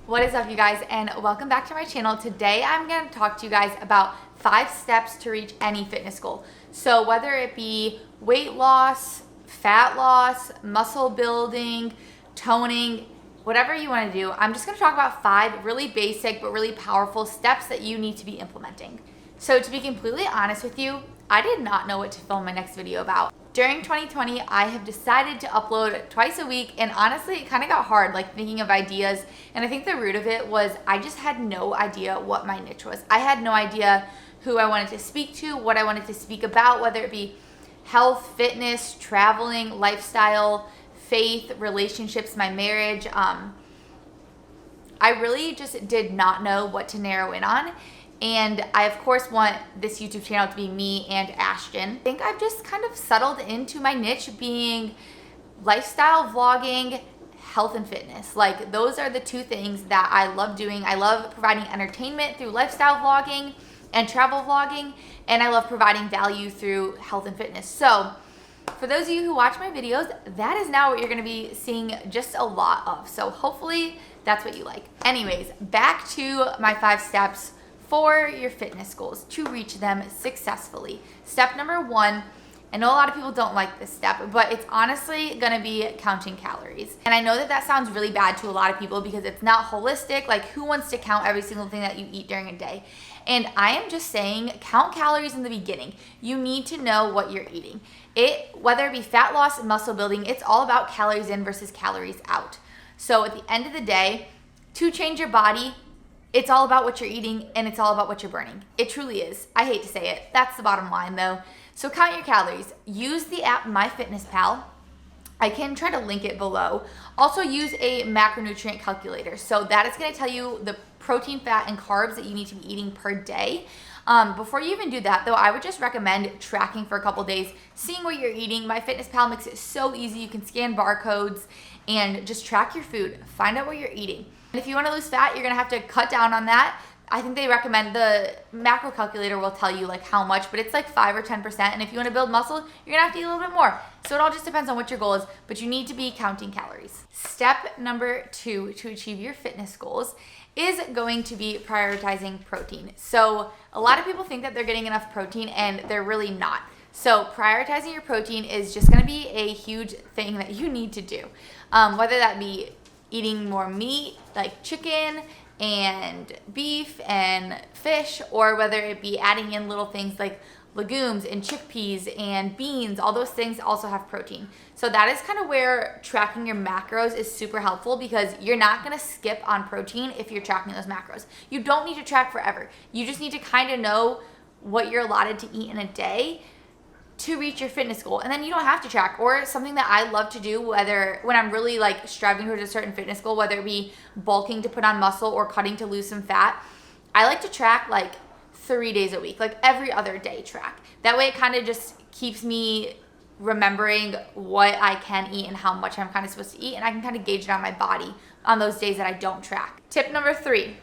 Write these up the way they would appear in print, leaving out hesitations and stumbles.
What is up, you guys, and welcome back to my channel. Today I'm going to talk to you guys about 5 steps to reach any fitness goal. So whether it be weight loss, fat loss, muscle building, toning, whatever you want to do, I'm just going to talk about 5 really basic but really powerful steps that you need to be implementing. So to be completely honest with you, I did not know what to film my next video about. During 2020, I have decided to upload twice a week, and honestly, it kind of got hard, like thinking of ideas. And I think the root of it was I just had no idea what my niche was. I had no idea who I wanted to speak to, what I wanted to speak about, whether it be health, fitness, traveling, lifestyle, faith, relationships, my marriage. I really just did not know what to narrow in on. And I, of course, want this YouTube channel to be me and Ashton. I think I've just kind of settled into my niche being lifestyle vlogging, health and fitness. Like, those are the 2 things that I love doing. I love providing entertainment through lifestyle vlogging and travel vlogging, and I love providing value through health and fitness. So for those of you who watch my videos, that is now what you're gonna be seeing just a lot of. So hopefully that's what you like. Anyways, back to my 5 steps for your fitness goals to reach them successfully. Step number 1, I know a lot of people don't like this step, but it's honestly gonna be counting calories. And I know that that sounds really bad to a lot of people because it's not holistic. Like, who wants to count every single thing that you eat during a day? And I am just saying, count calories in the beginning. You need to know what you're eating. Whether it be fat loss, muscle building, it's all about calories in versus calories out. So at the end of the day, to change your body, it's all about what you're eating, and it's all about what you're burning. It truly is. I hate to say it. That's the bottom line, though. So count your calories. Use the app MyFitnessPal. I can try to link it below. Also use a macronutrient calculator. So that is going to tell you the protein, fat, and carbs that you need to be eating per day. Before you even do that, though, I would just recommend tracking for a couple days, seeing what you're eating. MyFitnessPal makes it so easy. You can scan barcodes and just track your food. Find out what you're eating. And if you want to lose fat, you're going to have to cut down on that. I think they recommend the macro calculator will tell you like how much, but it's like 5 or 10%. And if you want to build muscle, you're going to have to eat a little bit more. So it all just depends on what your goal is, but you need to be counting calories. Step number 2 to achieve your fitness goals is going to be prioritizing protein. So a lot of people think that they're getting enough protein, and they're really not. So prioritizing your protein is just going to be a huge thing that you need to do. Whether that be eating more meat like chicken and beef and fish, or whether it be adding in little things like legumes and chickpeas and beans. All those things also have protein. So that is kind of where tracking your macros is super helpful, because you're not going to skip on protein if you're tracking those macros. You don't need to track forever. You just need to kind of know what you're allotted to eat in a day to reach your fitness goal. And then you don't have to track. Or something that I love to do, whether when I'm really like striving towards a certain fitness goal, whether it be bulking to put on muscle or cutting to lose some fat, I like to track like 3 days a week, like every other day track. That way it kind of just keeps me remembering what I can eat and how much I'm kind of supposed to eat, and I can kind of gauge it on my body on those days that I don't track. Tip number 3,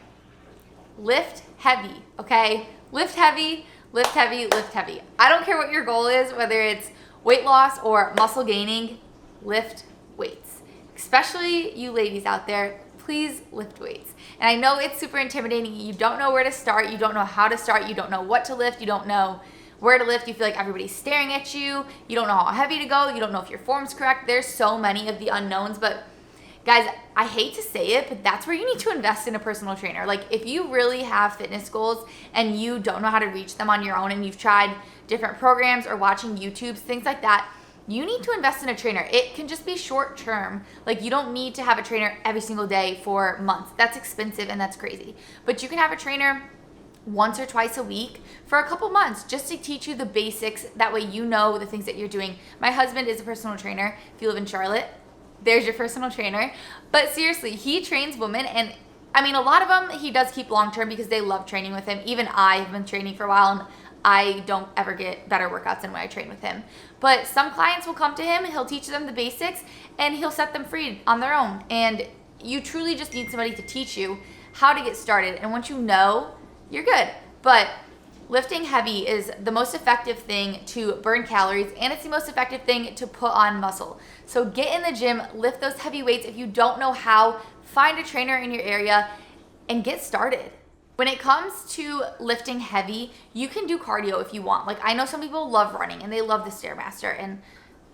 lift heavy, okay? Lift heavy. Lift heavy, lift heavy. I don't care what your goal is, whether it's weight loss or muscle gaining, lift weights. Especially you ladies out there, please lift weights. And I know it's super intimidating. You don't know where to start. You don't know how to start. You don't know what to lift. You don't know where to lift. You feel like everybody's staring at you. You don't know how heavy to go. You don't know if your form's correct. There's so many of the unknowns, but guys, I hate to say it, but that's where you need to invest in a personal trainer. Like, if you really have fitness goals and you don't know how to reach them on your own, and you've tried different programs or watching YouTubes, things like that, you need to invest in a trainer. It can just be short term. Like, you don't need to have a trainer every single day for months. That's expensive and that's crazy. But you can have a trainer once or twice a week for a couple months just to teach you the basics. That way you know the things that you're doing. My husband is a personal trainer. If you live in Charlotte, there's your personal trainer. But seriously, he trains women, and I mean, a lot of them he does keep long-term because they love training with him. Even I have been training for a while, and I don't ever get better workouts than when I train with him. But some clients will come to him, he'll teach them the basics, and he'll set them free on their own. And you truly just need somebody to teach you how to get started. And once you know, you're good. But lifting heavy is the most effective thing to burn calories, and it's the most effective thing to put on muscle. So get in the gym, lift those heavy weights. If you don't know how, find a trainer in your area and get started. When it comes to lifting heavy, you can do cardio if you want. Like, I know some people love running and they love the Stairmaster and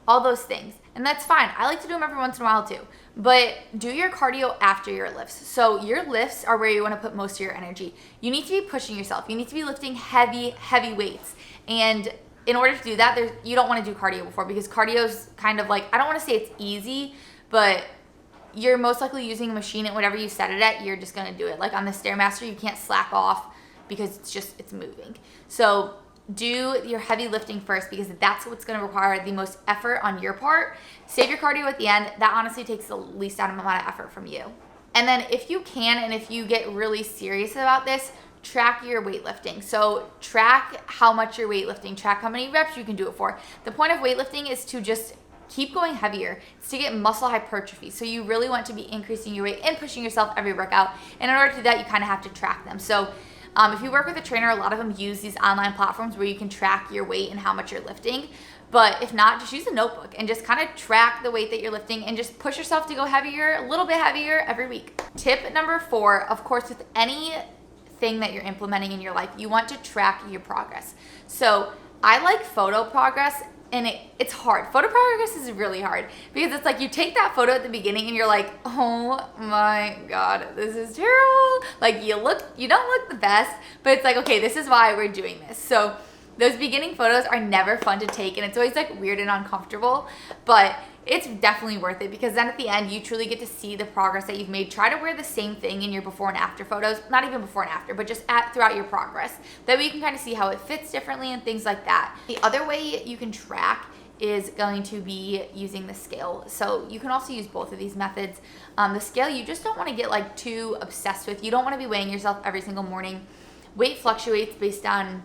all those things, and that's fine. I like to do them every once in a while too, but do your cardio after your lifts. So your lifts are where you want to put most of your energy. You need to be pushing yourself. You need to be lifting heavy weights, and in order to do that, you don't want to do cardio before, because cardio's kind of like, I don't want to say it's easy, but you're most likely using a machine, and whatever you set it at, you're just going to do it. Like on the Stairmaster, you can't slack off because it's moving. So do your heavy lifting first, because that's what's going to require the most effort on your part. Save your cardio at the end. That honestly takes the least amount of effort from you. And then if you can, and if you get really serious about this, track your weightlifting. So track how much you're weightlifting, track how many reps you can do it for. The point of weightlifting is to just keep going heavier. It's to get muscle hypertrophy. So you really want to be increasing your weight and pushing yourself every workout. And in order to do that, you kind of have to track them. So if you work with a trainer, a lot of them use these online platforms where you can track your weight and how much you're lifting. But if not, just use a notebook and just kind of track the weight that you're lifting and just push yourself to go heavier, a little bit heavier every week. Tip number 4, of course, with anything that you're implementing in your life, you want to track your progress. So I like photo progress, and it's hard. Photo progress is really hard, because it's like you take that photo at the beginning and you're like, oh my God, this is terrible. Like you don't look the best, but it's like, okay, this is why we're doing this. So those beginning photos are never fun to take, and it's always like weird and uncomfortable, but it's definitely worth it, because then at the end you truly get to see the progress that you've made. Try to wear the same thing in your before and after photos, not even before and after, but just throughout your progress. That way you can kind of see how it fits differently and things like that. The other way you can track is going to be using the scale. So you can also use both of these methods. The scale, you just don't want to get like too obsessed with. You don't want to be weighing yourself every single morning. Weight fluctuates based on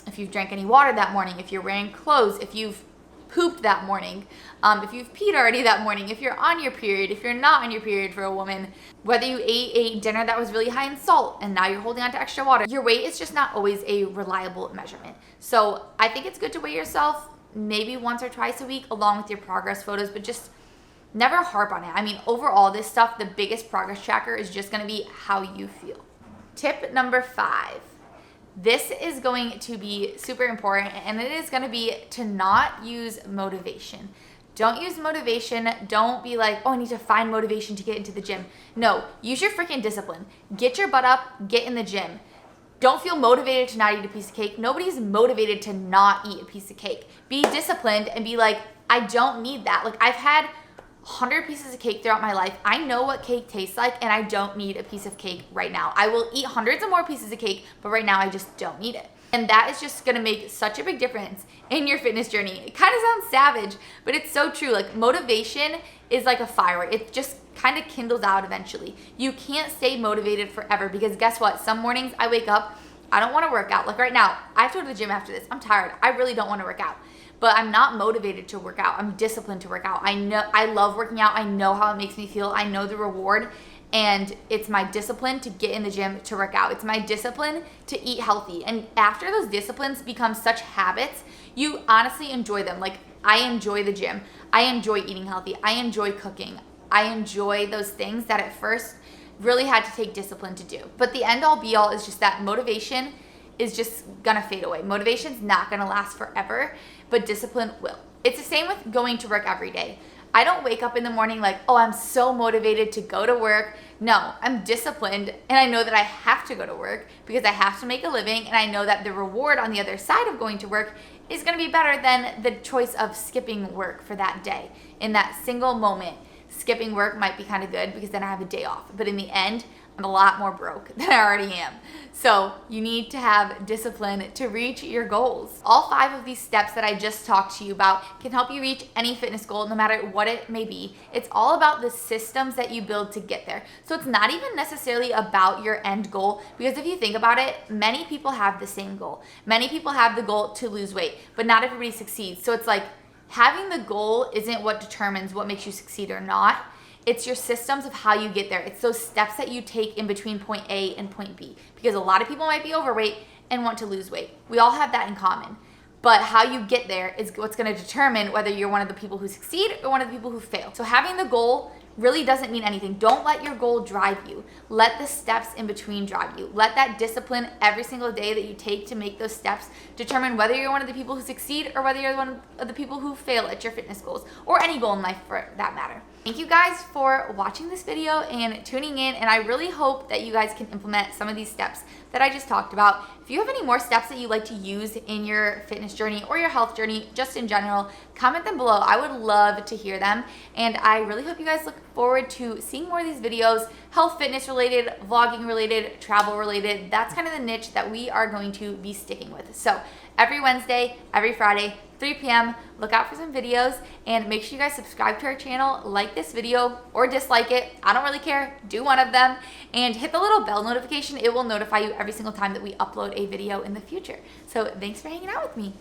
if you've drank any water that morning, if you're wearing clothes, if you've pooped that morning, if you've peed already that morning, if you're on your period, if you're not on your period for a woman, whether you ate a dinner that was really high in salt and now you're holding on to extra water. Your weight is just not always a reliable measurement. So I think it's good to weigh yourself maybe once or twice a week along with your progress photos, but just never harp on it. I mean, overall, this stuff, the biggest progress tracker is just going to be how you feel. Tip number 5. This is going to be super important, and it is going to be to not use motivation. Don't use motivation. Don't be like, oh, I need to find motivation to get into the gym. No, use your freaking discipline. Get your butt up, get in the gym. Don't feel motivated to not eat a piece of cake. Nobody's motivated to not eat a piece of cake. Be disciplined and be like, I don't need that. Like, I've had 100 pieces of cake throughout my life. I know what cake tastes like, and I don't need a piece of cake right now. I will eat hundreds of more pieces of cake, but right now I just don't need it. And that is just gonna make such a big difference in your fitness journey. It kind of sounds savage, but it's so true. Like, motivation is like a fire. It just kind of kindles out eventually. You can't stay motivated forever, because guess what? Some mornings I wake up, I don't want to work out. Like right now, I have to go to the gym after this. I'm tired. I really don't want to work out. But I'm not motivated to work out. I'm disciplined to work out. I know I love working out. I know how it makes me feel. I know the reward. And it's my discipline to get in the gym to work out. It's my discipline to eat healthy. And after those disciplines become such habits, you honestly enjoy them. Like, I enjoy the gym. I enjoy eating healthy. I enjoy cooking. I enjoy those things that at first really had to take discipline to do. But the end all be all is just that motivation is just gonna fade away. Motivation's not gonna last forever, but discipline will. It's the same with going to work every day. I don't wake up in the morning like, oh, I'm so motivated to go to work. No, I'm disciplined, and I know that I have to go to work because I have to make a living, and I know that the reward on the other side of going to work is gonna be better than the choice of skipping work for that day. In that single moment, skipping work might be kind of good because then I have a day off. But in the end, I'm a lot more broke than I already am. So you need to have discipline to reach your goals. All 5 of these steps that I just talked to you about can help you reach any fitness goal, no matter what it may be. It's all about the systems that you build to get there. So it's not even necessarily about your end goal, because if you think about it, many people have the same goal. Many people have the goal to lose weight, but not everybody succeeds. So it's like, having the goal isn't what determines what makes you succeed or not. It's your systems of how you get there. It's those steps that you take in between point A and point B. Because a lot of people might be overweight and want to lose weight. We all have that in common. But how you get there is what's gonna determine whether you're one of the people who succeed or one of the people who fail. So having the goal really doesn't mean anything. Don't let your goal drive you. Let the steps in between drive you. Let that discipline every single day that you take to make those steps determine whether you're one of the people who succeed or whether you're one of the people who fail at your fitness goals, or any goal in life for that matter. Thank you guys for watching this video and tuning in, and I really hope that you guys can implement some of these steps that I just talked about. If you have any more steps that you like to use in your fitness journey or your health journey, just in general, comment them below. I would love to hear them, and I really hope you guys look forward to seeing more of these videos, health, fitness related, vlogging related, travel related. That's kind of the niche that we are going to be sticking with. So every Wednesday, every Friday, 3 p.m. Look out for some videos, and make sure you guys subscribe to our channel, like this video or dislike it. I don't really care. Do one of them, and hit the little bell notification. It will notify you every single time that we upload a video in the future. So thanks for hanging out with me.